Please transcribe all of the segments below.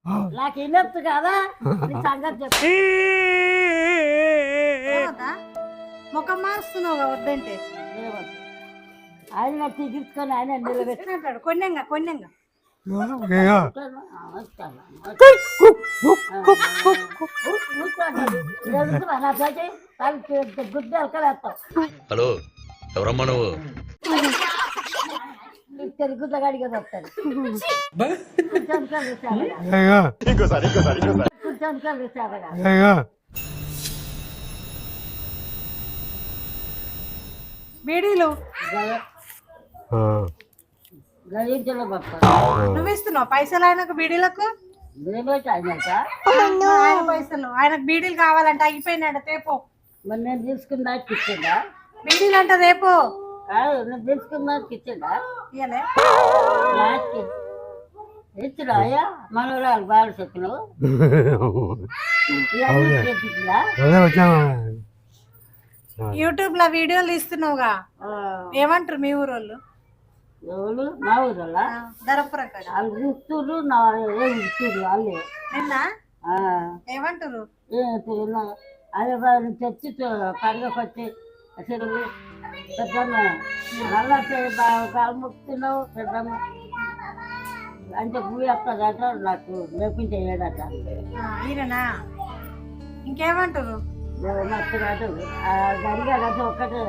నాకు ఇన్నొచ్చు కదా నీ సంగతి చెప్పు. ముఖం మారుస్తున్నావు వద్దంటే ఏమొద్దు. ఆయన తీసుకొని ఆయన నిలబెట్టాడు. కొన్నంగా కొన్నంగా గుడ్డ వేస్తావు. హలో ఎవరమ్మా నువ్వు? గుడ్ల గాడిగా వస్తాడు. బీడీలు గడించలో నువ్వు ఇస్తున్నావు పైసలు ఆయనకు బీడీలకు ఆయన పైసలు ఆయనకు బీడీలు కావాలంటే అయిపోయినాడు తేపో మరి నేను తీసుకున్నా ఇచ్చిందా? బీడీలు అంట రేపు కాదు నేను తీసుకున్నా ఇచ్చిందా? ఇయ్యలే ఇచ్చినా అయ్యా మనవరాలు బాగా చెప్పినావు. యూట్యూబ్ లో వీడియోలు తీస్తున్నావుగా ఏమంటారు మీ ఊరోళ్ళు? ఎవరు మా ఊరల్లా ధరపురం కాడ వాళ్ళు చూస్తున్నారు నా ఇస్తున్నారు వాళ్ళే నిన్న ఏమంటారు? అదే వాళ్ళు తెచ్చి పండుగకు వచ్చి అసలు పెద్దమ్మ మళ్ళా కాలు ముక్కుతున్నావు పెద్దమ్మ అంటే భూమి వస్తుందట నాకు లేకుంటే ఏడట ఈయననా ఇంకేమంటారు? నచ్చగాడు గడిగాడట ఒక్కటే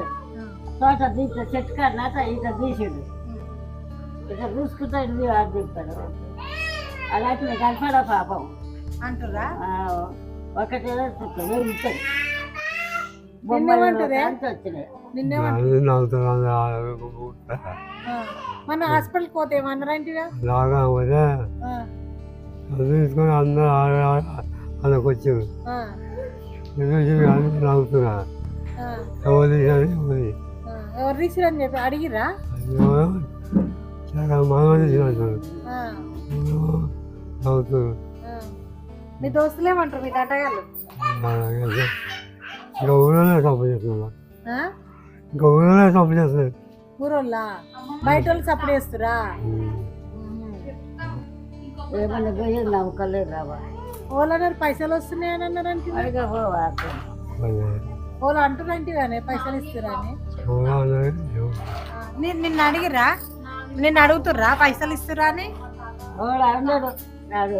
తోట తీసే చెట్టు కాడినట ఇక తీసాడు ఇక చూసుకుంటా ఇది అది చెప్తాడు. అలాంటి నీకు కనపడా పాపం అంటురా ఒకటే ఉంటాయి వచ్చినాయి. మన హాస్పిటల్కి పోతే ఏమన్నారంటివా? తీసుకొని అందరూ వాళ్ళకి వచ్చారు నవ్వుతున్నా ఎవరు తీసిరని చెప్పి అడిగిరా? నవ్వుతున్నారు మీ దోస్తులు ఏమంటారు మీ దంటగాళ్ళు? ఇంకా ఊళ్ళోనే తప్పు చేస్తున్నా ఇంకా ఊళ్ళోనే తప్పు చేస్తున్నారు ఊరోళ్ళా బయట వాళ్ళు సపోర్ట్ చేస్తురా? ఏమన్నా పోయి నమ్మకలేదు రావా ఓలన్నారు పైసలు వస్తున్నాయని అన్నారంటే అడిగా పోవా ఓళ్ళు అంటున్నాంటివానే పైసలు ఇస్తురా అని నిన్ను అడిగిరా? నిన్ను అడుగుతుర్రా పైసలు ఇస్తురా అని? వాడు అన్నాడు నాడు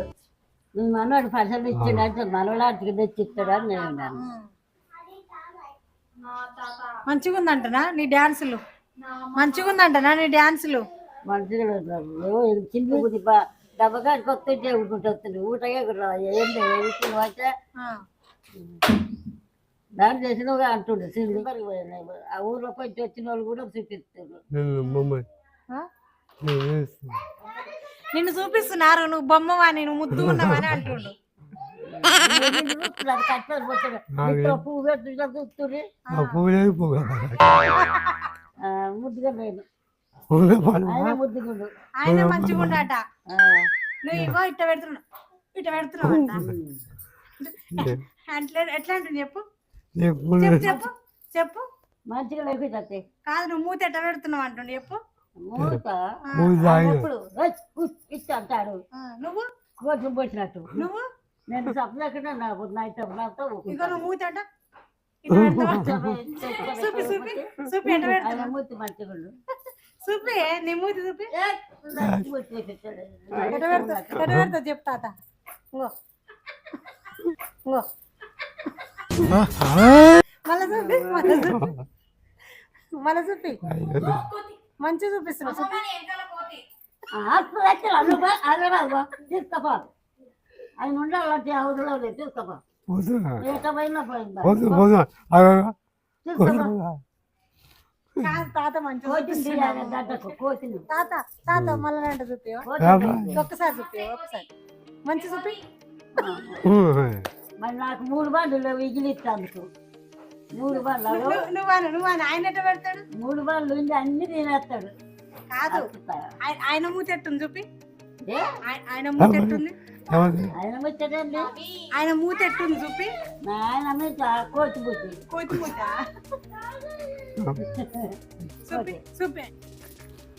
నీ మనవాడు పైసలు ఇచ్చిండంటే మనవాడికి తెచ్చి ఇస్తాడని నేను అన్నాను. మంచిగా ఉందంటనా నీ డ్యాన్సులు? మంచిగా ఉందంటనా నీ డ్యాన్సులు? మంచిగా చిన్న బుద్ధి డబ్బగాడికి వస్తుంటే ఊరుకుంటూ వస్తుంది ఊటగా ఏం అయితే దాన్ని చేసినగా అంటుండే సిల్లు మరిపోయినాయి. ఆ ఊర్లో కొంచెం వచ్చిన వాళ్ళు కూడా చూపిస్తారు. నిన్ను చూపిస్తున్నారు నువ్వు బొమ్మవాని నువ్వు ముద్దు ఉన్నావని అంటుండు. పువ్వు పెట్టుగా చూస్తుంది ముద్దుగా లేదు ఆయన ముద్దుగుండు ఆయన మంచిగా ఉండట. నువ్వు ఇగో ఇట్ట పెడుతున్నావు ఇట్ట పెడుతున్నావు ఎట్లా అంటుంది చెప్పు చెప్పు చెప్పు చెప్పు మంచిగా లేకపోతే కాదు నువ్వు మూత ఎట్ట పెడుతున్నావు అంటుండు చెప్పు. ఇచ్చి అంటాడు నువ్వు కోట్లు పోసినట్టు నువ్వు నేను చెప్పలేకుండా నాకు నైట్ ఇగో నువ్వు మూత అంట చూపి చూపి చూపి ఎట్ట పెడుతున్నావు మూతి మంచిగా చూపి నీ మూతి చూపి ఎట్ట పెడతా చెప్పు తాత ఇంగో ఇంగో మళ్ళా చూపి మళ్ళా చూపి మంచిగా చూపిస్తున్నా చూపి తీసుకోపా ఆయన ఉండాలంటే అవుదులో తీసుకోపా ఏటమైనా పోయిందా తాత మంచిగా తాత తాత మళ్ళీ అంటే చూపి ఒక్కసారి చూపి ఒక్కసారి మంచి చూపి. మరి నాకు 3 బండ్లు విగిలిస్తాను 3 బండ్లు నువ్వు ఆయన ఎట్ట పెడతాడు? 3 బండ్లు ఉంది అన్ని తినేస్తాడు. కాదు ఆయన మూతెట్టుంది చూపి ఆయన మూతెట్టుంది ఆయన ముచ్చటండి ఆయన మూతెట్టుంది చూపి ఆయన కోతి బుద్ధి కోతి మూత చూపి చూపి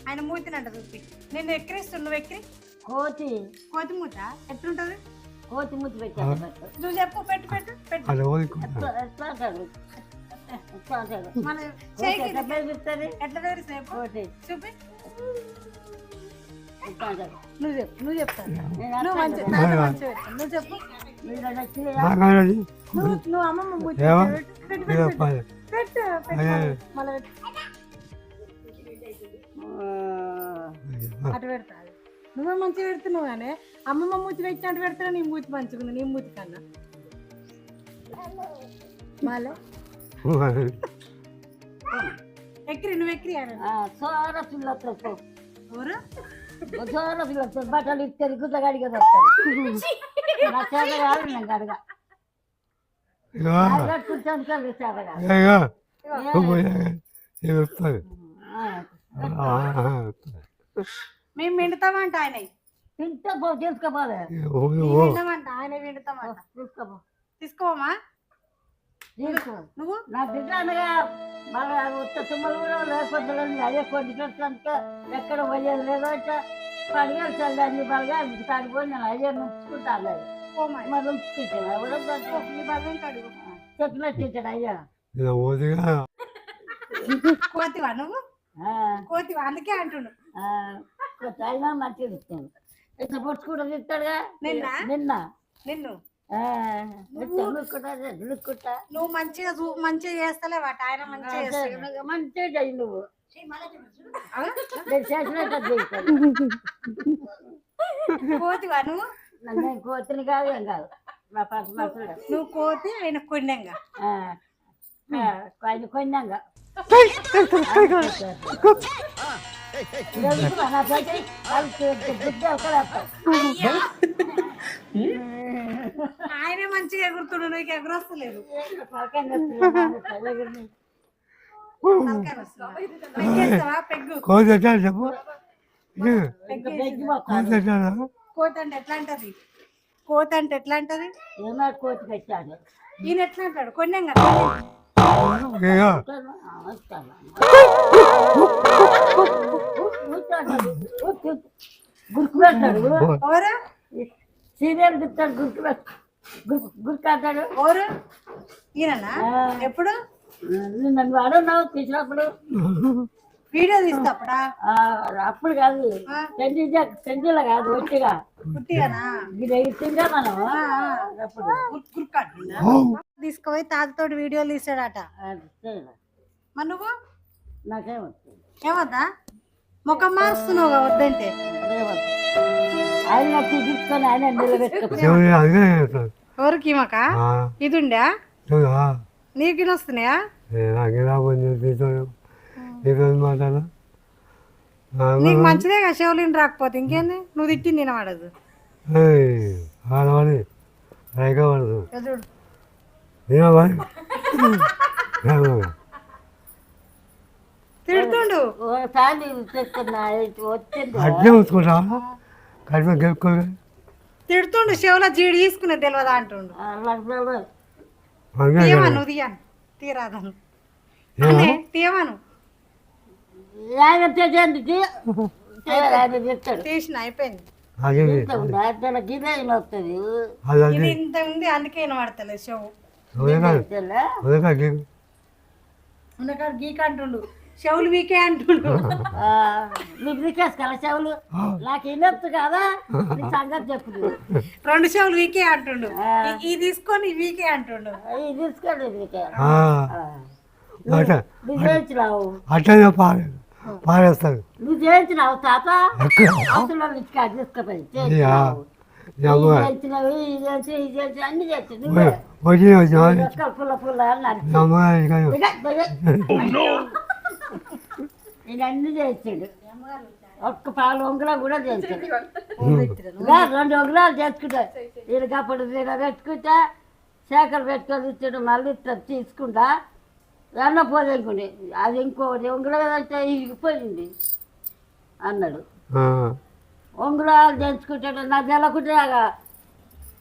ఆయన మూతినంట చూపి నేను ఎక్కిరిస్తు నువ్వు ఎక్కిరి కోతి కోతి మూత ఎట్లుంటది? కోతి ముద్దు పెట్టాను నువ్వు చెప్పు, పెట్టు పెట్టు పెట్టు. అది ఎట్లా అంటాడు ఎట్లా అంటాడు మన కోతి చేయికి ఎట్లా పెరుగుతుంది ఎట్లా తెరిస్తే కోతి చూపి. ఎట్లా అంటాడు నువ్వు చెప్పు, నువ్వు చెప్తాను. నేను నువ్వు మంచి అట్లా తాత మంచిగా పెట్టు. నువ్వు చెప్పు. మీరు నచ్చింది నాకన్నది నువ్వు అమ్మమ్మ ముద్దు ఏమో? పెట్టు, పెట్టు, పెట్టు, చెప్పాలి పెట్టు, పెట్టు. అదే. మళ్ళీ పెట్టు. అటు పెడతా. నువ్వే మంచిగా పెడుతున్నావు కానీ అమ్మమ్మ మూతి పెట్టినట్టు పెడతా. నీ మూతి మంచిగా ఉంది, నీ మూతి కన్నా. మళ్ళీ ఎక్కిరి, నువ్వు ఎక్కిరి అని. సోర పిల్లతో ఎవరు? సోర పిల్లతో బట్టలు ఇస్తారు గుద్దగాడిగా వస్తారు నా చేత కాదు నేను అడగా కూర్చొని కలిసి చేతగా మేము వింటామంట ఆయన. తింటే పో తీసుకోపోలే వింటామంట ఆయన, వింటామంట. తీసుకోపో తీసుకోమా తీసుకో నువ్వు? నా బిడ్డ అనగా మళ్ళీ ఉత్త తుమ్మలు కూడా లేకపోతే అదే కొద్ది పెట్టాక ఎక్కడ పోయేది లేదో అంటే పడిగా చల్లని బలగా తాడిపోయి నేను అయ్యే ఉంచుకుంటాను మరి ఉంచుకుంటాను ఎవడో నీ బలం కడుగు. చెప్పినట్టు అయ్యా కోతివా నువ్వు? కోతివా అందుకే అంటుండు. అయినా మంచిగా ఇస్తాను ఇట్లా పొట్టుకుంటూ తిస్తాడుగా నిన్న నిన్న నిన్ను లుక్కుంటా నువ్వు మంచిగా మంచిగా చేస్తలేవు అట. ఆయన మంచిగా చేస్తాడు. మంచిగా చెయ్యి నువ్వు నేను చేసినట్టు చేస్తాను కోతివా నువ్వు? నేను కోతిని కాదు ఏం కాదు నా పర్స నువ్వు కోతి ఆయన కొన్నంగా ఆయన కొన్నాగా ఆయన మంచిగా ఎగురుతుడు, నీకు ఎగురొస్తలేదు. పెగ్గు కోతి ఎట్లా చెప్పు కోతి అంటే ఎట్లా అంటది? కోతి అంటే ఎట్లా అంటది? ఏమో కోతి పెట్టాడు ఈయన ఎట్లా అంటాడు? కొన్నంగా గుర్తు పెట్టాడు ఎవరు? సీరియల్ తిప్తాడు గుర్తు అంటాడు ఎవరు? ఈయననా? ఎప్పుడు? నన్ను వాడున్నావు తీసినప్పుడు వీడియో తీస్తాప్పుడా? అప్పుడు కాదు పెంచిలా కాదు ఒట్టిగా పుట్టిగానా ఇది ఇచ్చిందే మనం అప్పుడు తీసుకుపోయి తాతతోటి వీడియోలు తీసాడట. మరి నువ్వు నాకేమొస్తుంది ఏమద్దా ముఖం మారుస్తున్నావు వద్దంటే? ఆయన తీసుకొని ఆయన నిలబెట్టుకో ఎవరికి మాక ఇది ఉండా? నీకు వస్తున్నాయా? నీకు మంచిదే కదా చెవులిని రాకపోతే ఇంకేంది? నువ్వు తిట్టింది తినవాడదు. తిడుతుండు తిడుతుండు చెవులో జీడి తీసుకునే తెలియదా అంటుండు. తీయమా నువ్వు తీయను తీరాదను తీయమను తీసిన అయిపోయింది. ఇది ఇంత ఉంది అందుకే వినబడతలేదు చెవు. ఉన్నకాడ గీక అంటుండు, చెవులు వీకే అంటుండు. నీకు రికేసుకోవాలి చెవులు నాకు ఇనొచ్చు కదా సంగతి చెప్పు. 2 చెవులు వీకే అంటుండు, ఇది తీసుకొని వీకే అంటుండు. ఇది తీసుకోండి నువ్వు పారేస్తాడు నువ్వు చేయించినావు తాత అవసరం తీసుకుపోయి అన్ని చేసి పుల్ల పుల్ల ఇవన్నీ చేయించాడు. ఒక్క పాలు ఉంగరాలు కూడా చేయించాడు. 2 ఉంగరాలు చేసుకుంటా వీళ్ళు అప్పుడు పెట్టుకుంటా శేఖర్ పెట్టుకొని ఇచ్చాడు. మళ్ళీ తీసుకుంటా ఎన్న పోదనుకోండి అది ఇంకోటి ఉంగరాలు అయితే ఇగిపోయింది అన్నాడు. ఉంగరాలు చేయించుకుంటాడు నాకు తెలకుంటే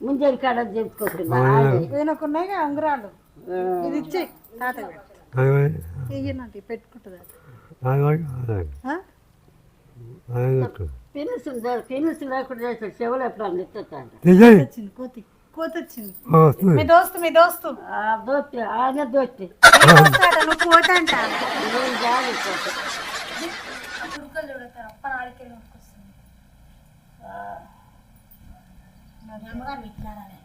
ముంజరి కాడ చేయించుకుంటున్నా ఈయనకున్నాయి ఉంగరాలు. ఇది ఇచ్చే తాత పెట్టుకుంటుంది. పిలుసు లేకుండా చేస్తాడు చెవులు ఎప్పుడు అందిస్తాడు నిజమే వచ్చింది కోతి కోతి వచ్చింది వస్తుంది మీ దోస్తు దోస్తి ఆయన దోస్తి నువ్వు కోత అంట నేను జాలి కుడుకలు చూడతారు అప్ప ఆడికెళ్ళి వస్తుంది అమ్మగారు పెట్టినారనే